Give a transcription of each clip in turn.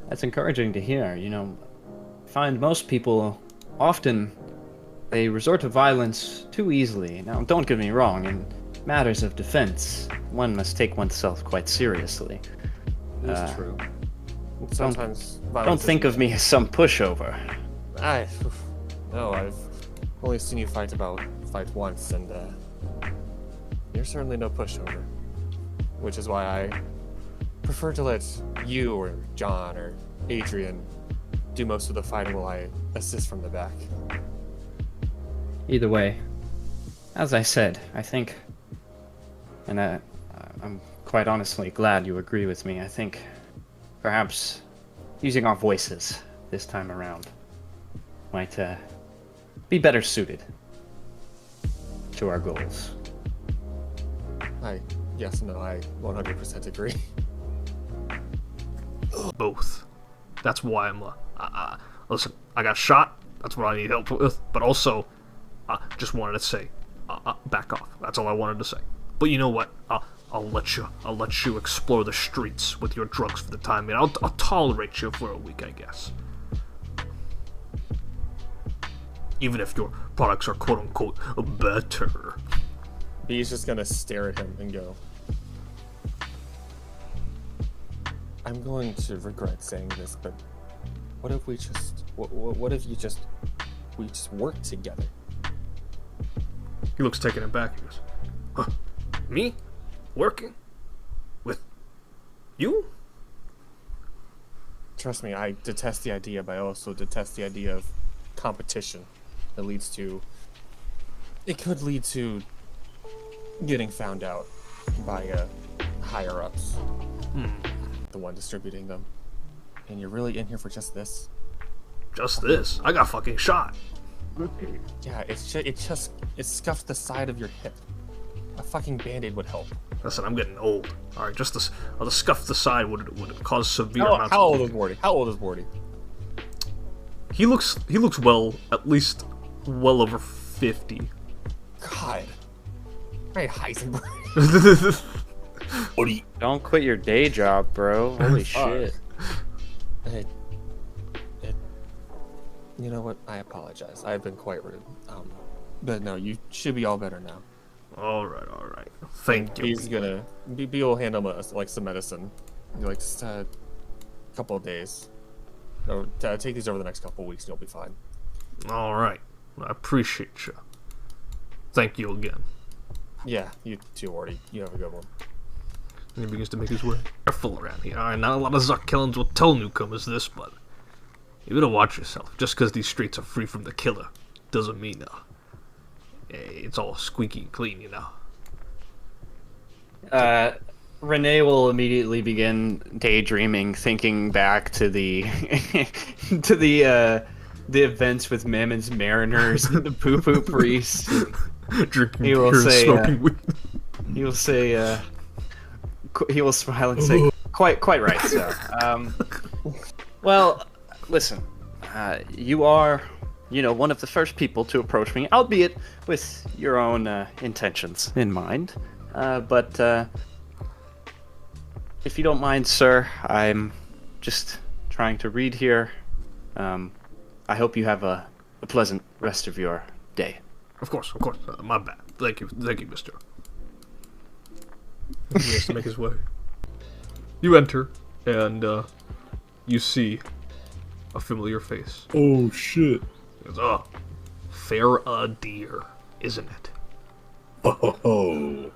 That's encouraging to hear. You know, I find most people often they resort to violence too easily. Now, don't get me wrong, in matters of defense, one must take oneself quite seriously. It's true. Don't, Sometimes don't violence think of me as some pushover. I no, I've only seen you fight once, and you're certainly no pushover. Which is why I prefer to let you or John or Adrian do most of the fighting while I assist from the back. Either way, as I said, I think, and I'm quite honestly glad you agree with me, I think perhaps using our voices this time around might be better suited to our goals. Yes, no, I 100% agree. Both. That's why I'm, listen, I got shot, that's what I need help with, but also, just wanted to say, back off. That's all I wanted to say. But you know what? I'll let you explore the streets with your drugs for the time being. I'll tolerate you for a week, I guess. Even if your products are quote-unquote better. B's just gonna stare at him and go, I'm going to regret saying this, but what if we just, what if we just work together? He looks taken aback. He goes, huh, me? Working? With you? Trust me, I detest the idea, but I also detest the idea of competition that it could lead to getting found out by higher-ups. The one distributing them. And you're really in here for just this? Just this? I got fucking shot. Yeah, it scuffed the side of your hip. A fucking band-aid would help. Listen, I'm getting old. Alright, just this, I'll just scuff the side would cause severe amounts How of old is Morty? How old is Morty? He looks well, at least well over 50. God. Hey, Heisenberg. What do you... Don't quit your day job, bro. Holy shit. You know what? I apologize. I've been quite rude. But no, you should be all better now. Alright. Thank you. He's gonna... B will hand him like some medicine. Like, just a couple of days. Or take these over the next couple of weeks and you'll be fine. Alright. I appreciate you. Thank you again. Yeah, you too, Morty. You have a good one. And he begins to make his way. Careful around here. Alright, not a lot of Zarkellans will tell newcomers this, but you better watch yourself. Just because these streets are free from the killer doesn't mean it's all squeaky clean, you know. Renee will immediately begin daydreaming, thinking back to the to the events with Mammon's Mariners and the Poo Poo Priest. Drinking He will beer and say, smoking weed. He will say, he will smile and say, quite right, sir. Well, listen, you are, one of the first people to approach me, albeit with your own intentions in mind. But if you don't mind, sir, I'm just trying to read here. I hope you have a pleasant rest of your day. Of course. My bad. Thank you, mister. He has to make his way. You enter, and you see a familiar face. Oh, shit. He goes, oh, fair a deer, isn't it? Oh,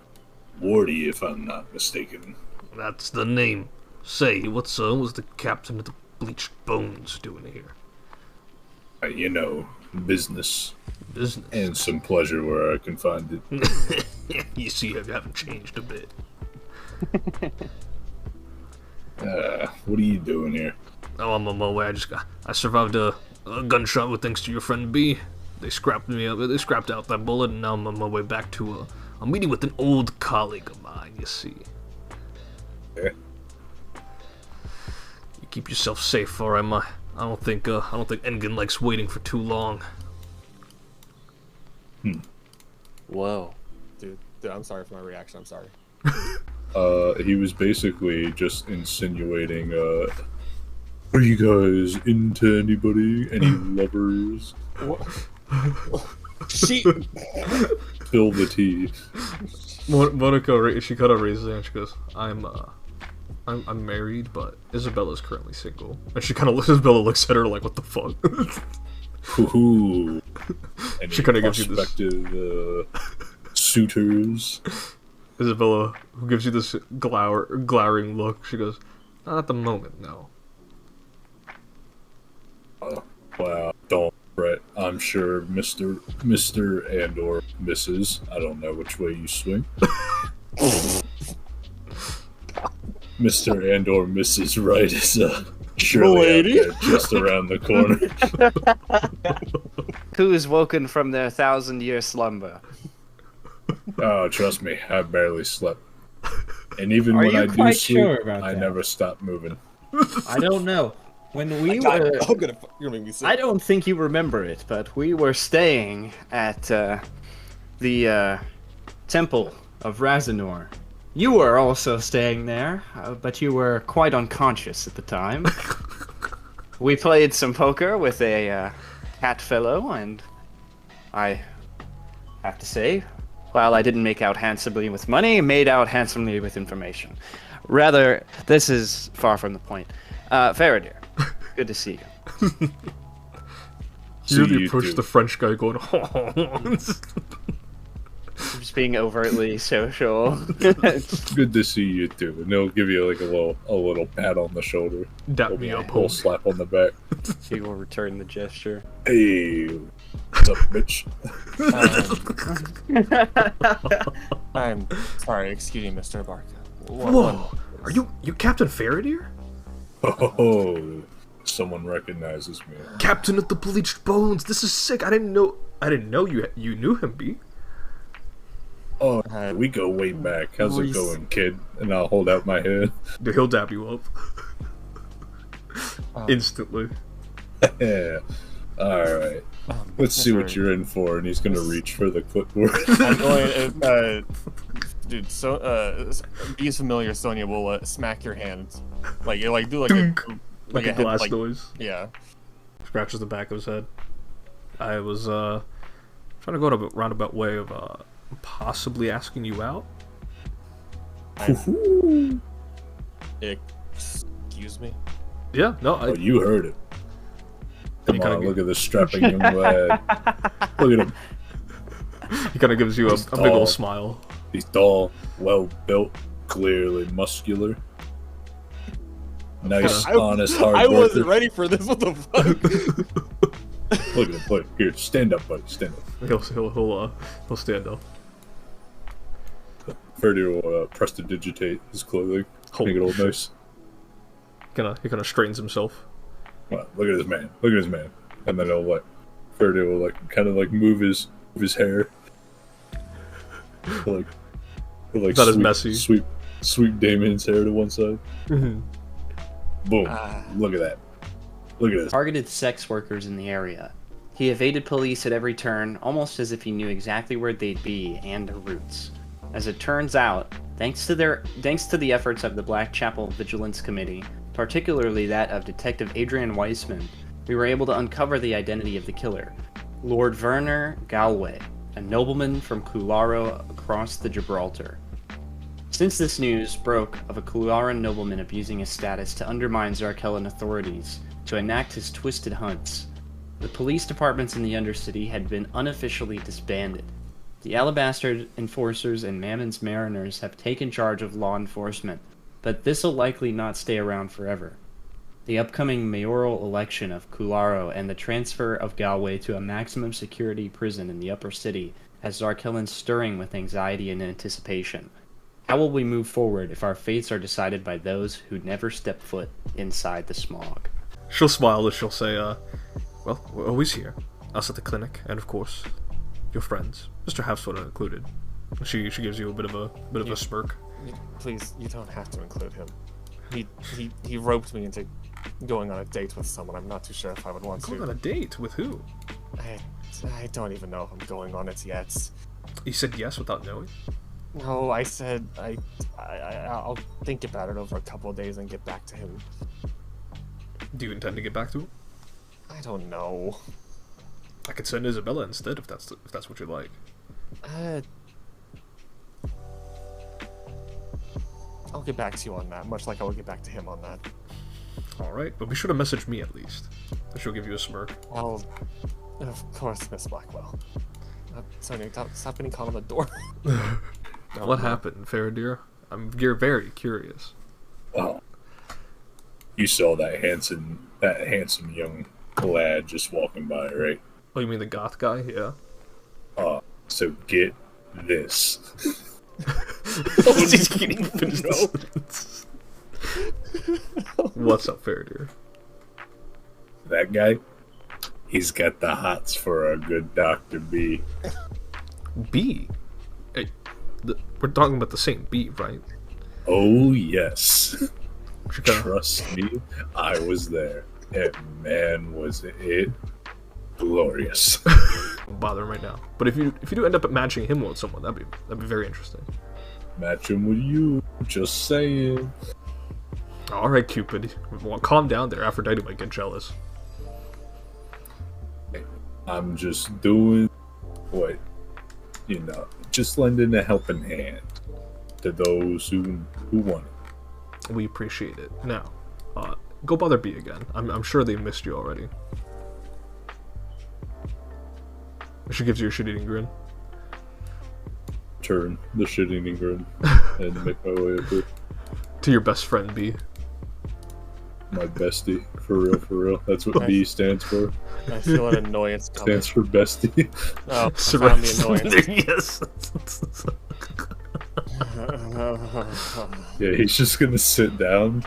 Morty, if I'm not mistaken. That's the name. Say, what's the captain of the Bleached Bones doing here? Business. Business. And some pleasure where I can find it. You see, you haven't changed a bit. What are you doing here? Oh, I'm on my way. I survived a gunshot with thanks to your friend B. They scrapped out that bullet, and now I'm on my way back to a meeting with an old colleague of mine, you see. Yeah. You keep yourself safe, alright, I don't think Engen likes waiting for too long. Whoa. Dude, I'm sorry for my reaction. I'm sorry. He was basically just insinuating, Are you guys into anybody? Any lovers? She. Spill the tea. Monica, she kind of raises her hand. She goes, "I'm married, but Isabella's currently single." And she kind of Isabella looks at her like, "What the fuck?" Ooh. She kind of gives you this prospective suitors. Isabella, who gives you this glowering look. She goes, "Not at the moment, no." Wow, don't fret. I'm sure Mr. and or Mrs. I don't know which way you swing. Mr. and or Mrs. Wright is surely out there just around the corner. Who is woken from their 1,000-year slumber? Oh, trust me, I barely slept. And even Are when you I do quite sleep, sure about I that? never stop moving. I don't know. When we God, were... you're gonna make me sick. I don't think you remember it, but we were staying at the Temple of Razanur. You were also staying there, but you were quite unconscious at the time. We played some poker with a cat fellow, and I have to say, while I didn't make out handsomely with money, made out handsomely with information. Rather, this is far from the point. Faradir, good to see you. You really you approach do. the French guy going, Just being overtly social. Good to see you too. And they'll give you like a little pat on the shoulder, dap me up, little slap on the back. He will return the gesture. Hey, what's up, bitch? I'm sorry, excuse me, Mr. Barker. Whoa, are you Captain Faradir? Oh, someone recognizes me. Captain of the Bleached Bones. This is sick. I didn't know you knew him, B. Oh, we go way back. How's it going, kid? And I'll hold out my hand. Dude, he'll dap you up instantly. Yeah. All right. Let's see what you're in for. And he's gonna reach for the clipboard. I'm going, dude. So, be familiar. Sonia will smack your hand, like do like Like a head, glass noise. Yeah. Scratches the back of his head. I was trying to go a roundabout way of possibly asking you out. Excuse me. Yeah, no, Oh, you heard it. Come kinda on, look at this strapping young lad. Look at him. he kind of gives you a He's big old tall. smile. He's tall, well built, clearly muscular. Nice, honest, hard I worker. wasn't ready for this. What the fuck? Look at him. Look. Here, stand up, buddy. Stand up. He'll stand up. Ferdy will prestidigitate his clothing. Holy Make it all shit. nice. He kind of straightens himself. Wow, look at this man. Look at this man. And then he'll Ferdy will kind of move his hair. He'll Not as messy. Sweep Damien's hair to one side. Boom. Look at that. Look at this. Targeted sex workers in the area. He evaded police at every turn, almost as if he knew exactly where they'd be and their routes. As it turns out, thanks to the efforts of the Blackchapel Vigilance Committee, particularly that of Detective Adrian Weissman, we were able to uncover the identity of the killer, Lord Werner Galway, a nobleman from Kularo across the Gibraltar. Since this news broke of a Kularan nobleman abusing his status to undermine Zarkellan authorities, to enact his twisted hunts, the police departments in the Undercity had been unofficially disbanded. The Alabaster Enforcers and Mammon's Mariners have taken charge of law enforcement, but this'll likely not stay around forever. The upcoming mayoral election of Kularo and the transfer of Galway to a maximum security prison in the upper city has Zarkellan stirring with anxiety and anticipation. How will we move forward if our fates are decided by those who never step foot inside the smog? She'll smile and she'll say, well, we're always here. Us at the clinic, and of course, your friends, Mr. Halfswater included. She gives you a bit of a smirk. Please, you don't have to include him. He roped me into going on a date with someone. I'm not too sure if I would want Going on to. a date with who? I don't even know if I'm going on it yet. You said yes without knowing. No, I said I'll think about it over a couple of days and get back to him. Do you intend to get back to him? I don't know. I could send Isabella instead if that's what you like. I'll get back to you on that, much like I will get back to him on that. Alright, but be sure to message me at least. She'll give you a smirk. Of course, Miss Blackwell. Sorry, stop getting caught on the door. What happened, Faradir? You're very curious. Oh, you saw that handsome young lad just walking by, right? Oh, you mean the goth guy? Yeah. So get this. He's getting finished. What's up, Faradir? That guy, he's got the hots for a good Dr. B. B? Hey, we're talking about the same B, right? Oh, yes. Trust me, I was there. And man, was it glorious. Don't bother him right now. But if you do end up matching him with someone, that'd be very interesting. Match him with you, just saying. Alright, Cupid. Well, calm down there. Aphrodite might get jealous. I'm just doing what, just lending a helping hand to those who want it. We appreciate it. Now, go bother B again. I'm sure they missed you already. She gives you a shit-eating grin. Turn the shit-eating grin and make my way over. To your best friend, B. My bestie, for real. That's what B stands for. I feel an annoyance coming. Stands for bestie. Oh, I found the annoyance. Yes. Yeah, he's just gonna sit down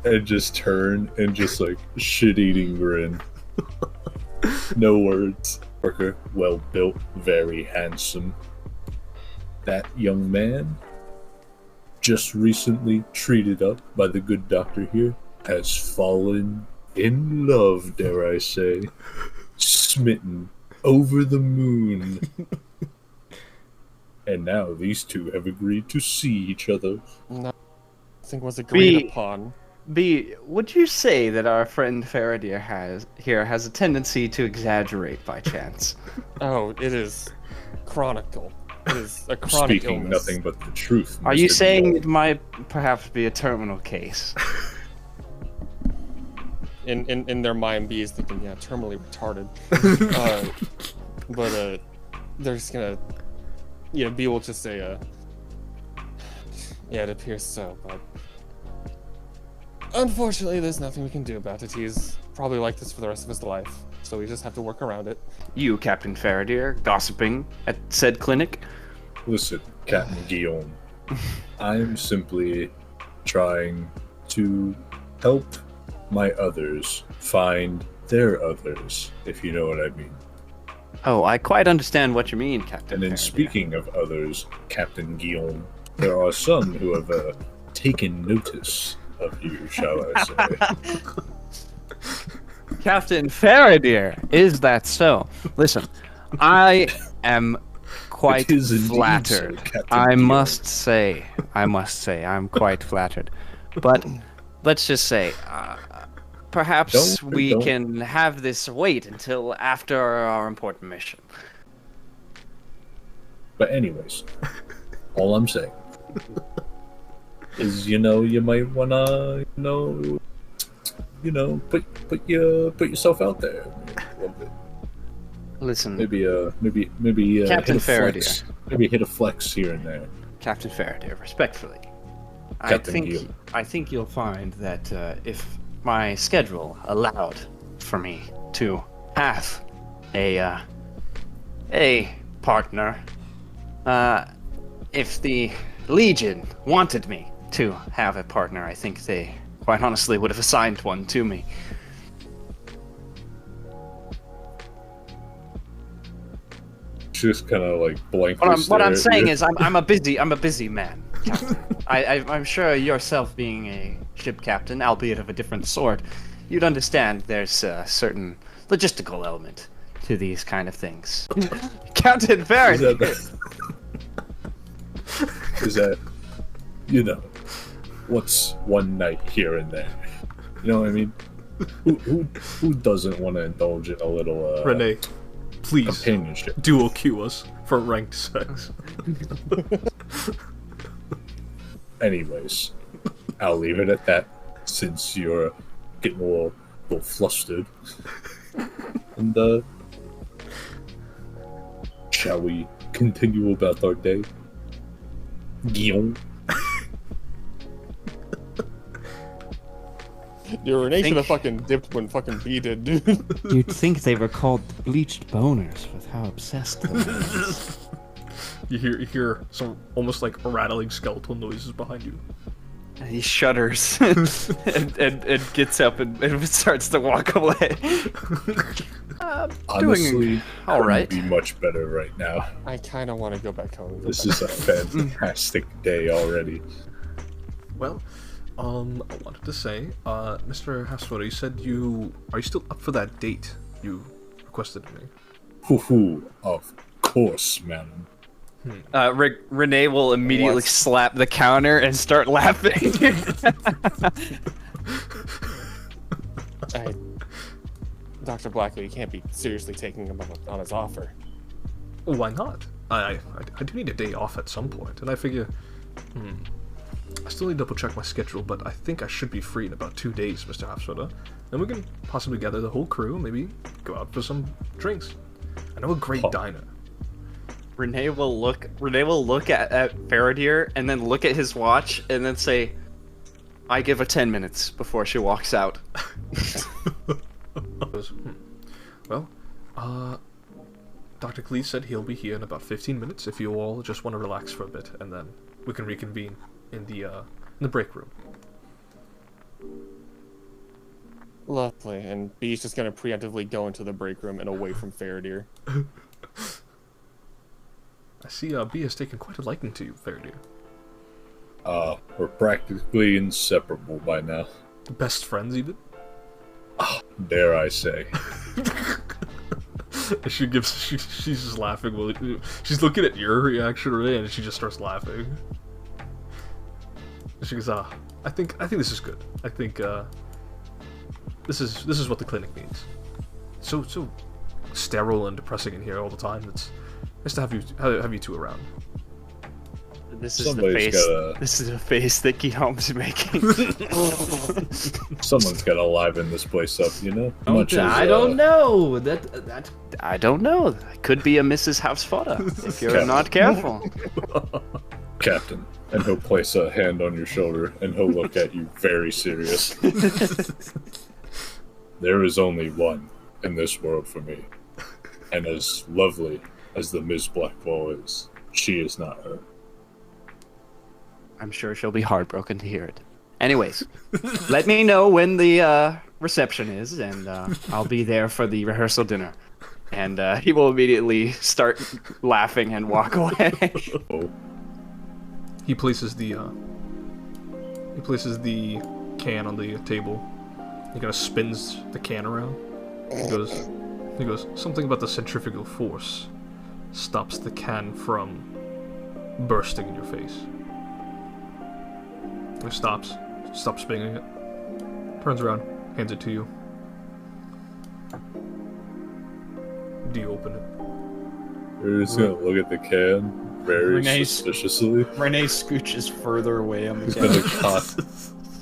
and just turn and just like shit-eating grin. No words. Worker, well built, very handsome. That young man, just recently treated up by the good doctor here, has fallen in love, dare I say, smitten over the moon. And now these two have agreed to see each other. Nothing was agreed upon. B, would you say that our friend Faradir has a tendency to exaggerate by chance? Oh, it is chronicle. It is a chronic Speaking illness. nothing but the truth. Are you Mr. saying Dino. it might perhaps be a terminal case? In their mind, B is thinking, yeah, terminally retarded. But they're just gonna, B will just say, yeah, it appears so, but unfortunately, there's nothing we can do about it. He's probably like this for the rest of his life, so we just have to work around it. You, Captain Faradir, gossiping at said clinic? Listen, Captain Guillaume, I'm simply trying to help my others find their others, if you know what I mean. Oh, I quite understand what you mean, Captain And in Faradir. speaking of others, Captain Guillaume, there are some who have taken notice of you, shall I say. Captain Faradir, is that so? Listen, I am quite It is indeed so, flattered. Captain I Guillaume. must say, I'm quite flattered. But let's just say, perhaps we can have this wait until after our important mission. But anyways, all I'm saying is, you might wanna, put yourself out there a little bit. Listen, Maybe Captain hit a flex. Maybe hit a flex here and there. Captain Faradir, respectfully, Captain Guillaume. I think you'll find that if my schedule allowed for me to have a partner, if the Legion wanted me to have a partner, I think they quite honestly would have assigned one to me. Just kind of like blankly. What I'm stare at saying you. is I'm a busy man, Captain. I'm sure yourself being a ship captain, albeit of a different sort, you'd understand there's a certain logistical element to these kind of things. Captain Faraday. Is that, what's one night here and there? You know what I mean? Who doesn't want to indulge in a little Renee, please companionship? duo queue us for ranked sex. Anyways, I'll leave it at that, since you're getting a little flustered. And shall we continue about our day? Guillaume. Your Renee should have fucking dipped when fucking B did, dude. You'd think they were called bleached boners with how obsessed they were. You hear some almost like rattling skeletal noises behind you. He shudders and gets up and starts to walk away. Honestly, all right. Couldn't be much better right now. I kind of want to go back home. This is a fantastic day already. Well, I wanted to say, Mr. Hasfoda, you said are you still up for that date you requested of me? Hoo-hoo, of course, madam. Renee will immediately slap the counter and start laughing. Dr. Blackley, you can't be seriously taking him on his offer. Why not? I do need a day off at some point, and I figure, I still need to double check my schedule, but I think I should be free in about 2 days, Mr. Halfsoda. Then we can possibly gather the whole crew and maybe go out for some drinks. I know a great diner. Renee will look at Faradir and then look at his watch and then say, I give her 10 minutes before she walks out. Well, Dr. Cleese said he'll be here in about 15 minutes if you all just want to relax for a bit, and then we can reconvene in the break room. Lovely, and B's just gonna preemptively go into the break room and away from Faradir. I see B has taken quite a liking to you, Faradir. We're practically inseparable by now. Best friends, even? Dare I say. She's just laughing. Well, she's looking at your reaction, Renee, and she just starts laughing. She goes, I think this is good. I think this is what the clinic needs. So sterile and depressing in here all the time. It's nice to have you two around. This is the face that Guillaume's making. Someone's got to liven this place up, you know? I don't know. I don't know. It could be a Mrs. Housefather if you're Captain. not careful. Captain. And he'll place a hand on your shoulder, and he'll look at you very serious. There is only one in this world for me. And as lovely as the Ms. Blackwall is, she is not her. I'm sure she'll be heartbroken to hear it. Anyways, let me know when the reception is, and I'll be there for the rehearsal dinner. And he will immediately start laughing and walk away. He places the can on the table. He kind of spins the can around. He goes, something about the centrifugal force stops the can from bursting in your face. He stops spinning it, turns around, hands it to you. Do you open it? We're just gonna look at the can very suspiciously. Renee scooches further away on the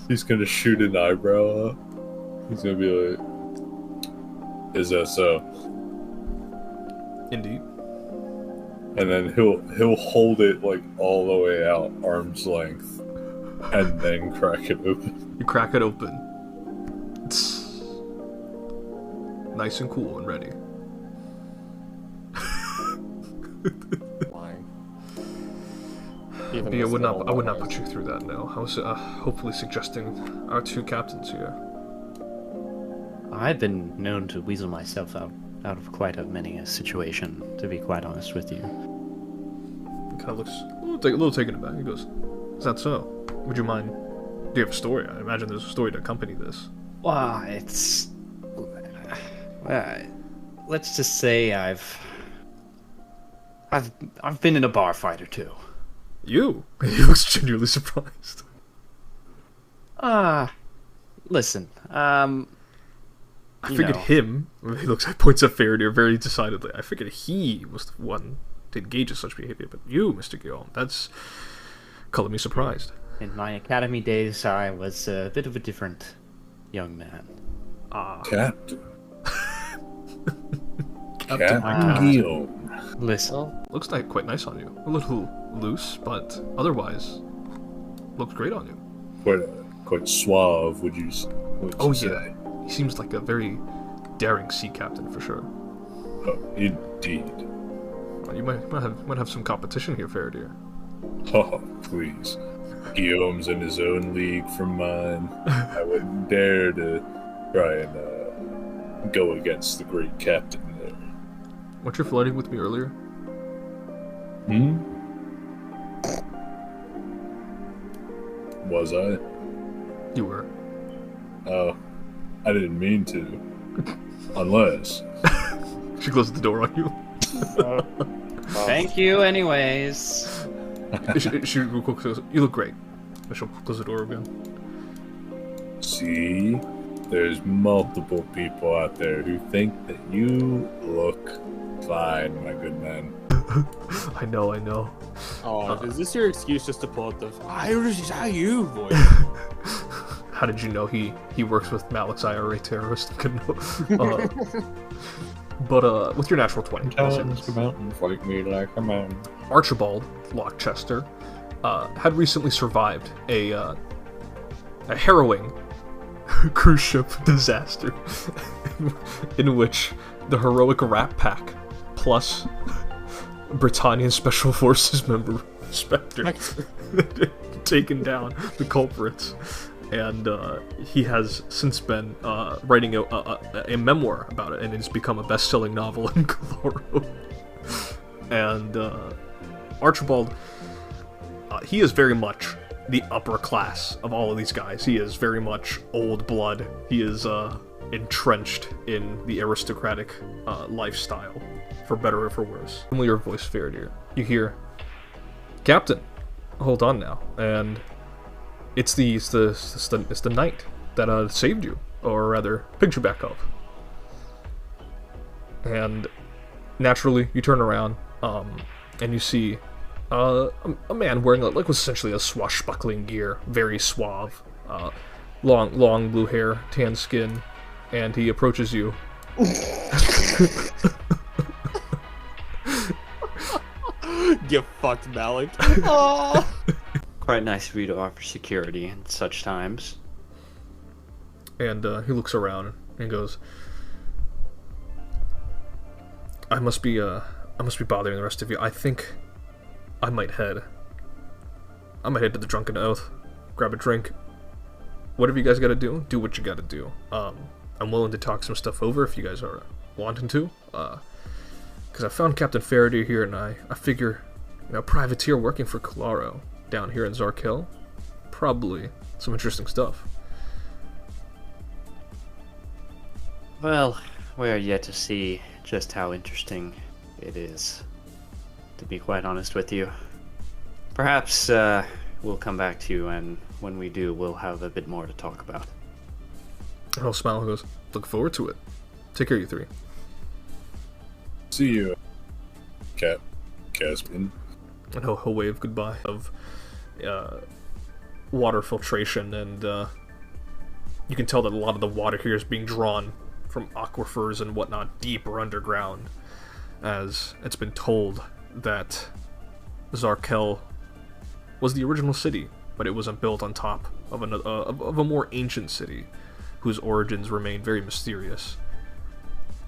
He's gonna shoot an eyebrow up. He's gonna be like, "Is that so?" Indeed. And then he'll hold it like all the way out, arm's length, and then crack it open. You crack it open. It's nice and cool and ready. Lying. Yeah, I would not put you through that now. I was hopefully suggesting our two captains here. I've been known to weasel myself out of quite many a situation, to be quite honest with you. He kind of looks a little taken aback. He goes, "Is that so? Would you mind? Do you have a story? I imagine there's a story to accompany this." Well, let's just say I've been in a bar fight or two. You? He looks genuinely surprised. Listen, I figured him, he points at Faraday very decidedly, I figured he was the one to engage in such behavior, but you, Mr. Guillaume, that's color me surprised. In my academy days, I was a bit of a different young man. Captain. Captain Guillaume. Listen. Looks like quite nice on you. A little loose, but otherwise, looks great on you. Quite suave, would you say? Yeah. He seems like a very daring sea captain for sure. Oh, indeed. Well, you might have some competition here, Faraday. Oh, please. Guillaume's in his own league from mine. I wouldn't dare to try and go against the great captain there. Weren't you flirting with me earlier? Was I? You were. Oh, I didn't mean to. Unless. She closed the door on you. Thank you, anyways. She goes, you look great. She'll close the door again. See? There's multiple people out there who think that you look fine, my good man. I know. Oh, is this your excuse just to pull out the Irish is how you voice? How did you know he works with Malik's IRA terrorist? But with your natural 20, Fight me like a man. Archibald Lockchester had recently survived a harrowing cruise ship disaster in which the heroic Rat Pack plus Britannian Special Forces member Spectre taken down the culprits. And he has since been writing a memoir about it, and it's become a best-selling novel in Caloro. And Archibald, he is very much the upper class of all of these guys. He is very much old blood. He is entrenched in the aristocratic lifestyle, for better or for worse. Familiar voice Faraday. You hear, Captain, hold on now, and it's the knight that saved you, or rather picked you back up. And naturally, you turn around, and you see a man wearing like was essentially a swashbuckling gear, very suave, long blue hair, tan skin, and he approaches you. Get fucked, Malik. Quite nice of you to offer security in such times. And he looks around and goes, I must be bothering the rest of you. I think I might head to the Drunken Oath, grab a drink. Whatever you guys gotta do what you gotta do. I'm willing to talk some stuff over if you guys are wanting to. Because I found Captain Faraday here, and I figure, a privateer working for Caloro down here in Zarkel, probably some interesting stuff. Well, we are yet to see just how interesting it is, to be quite honest with you. Perhaps we'll come back to you, and when we do, we'll have a bit more to talk about. And he'll smile and goes, look forward to it. Take care, you three. See you, Caspian. And he'll wave goodbye of water filtration, and you can tell that a lot of the water here is being drawn from aquifers and whatnot deeper underground, as it's been told that Zarkel was the original city, but it wasn't built on top of a more ancient city whose origins remain very mysterious,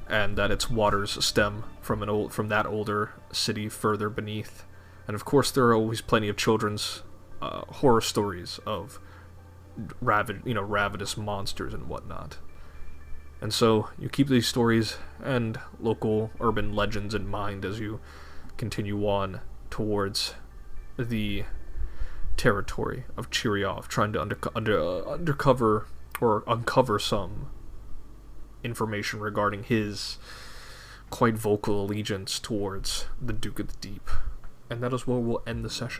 and that its waters stem from that older city further beneath. And of course, there are always plenty of children's horror stories of ravenous monsters and whatnot. And so you keep these stories and local urban legends in mind as you continue on towards the territory of Chiriov, trying to undercover or uncover some information regarding his quite vocal allegiance towards the Duke of the Deep. And that is where we'll end the session.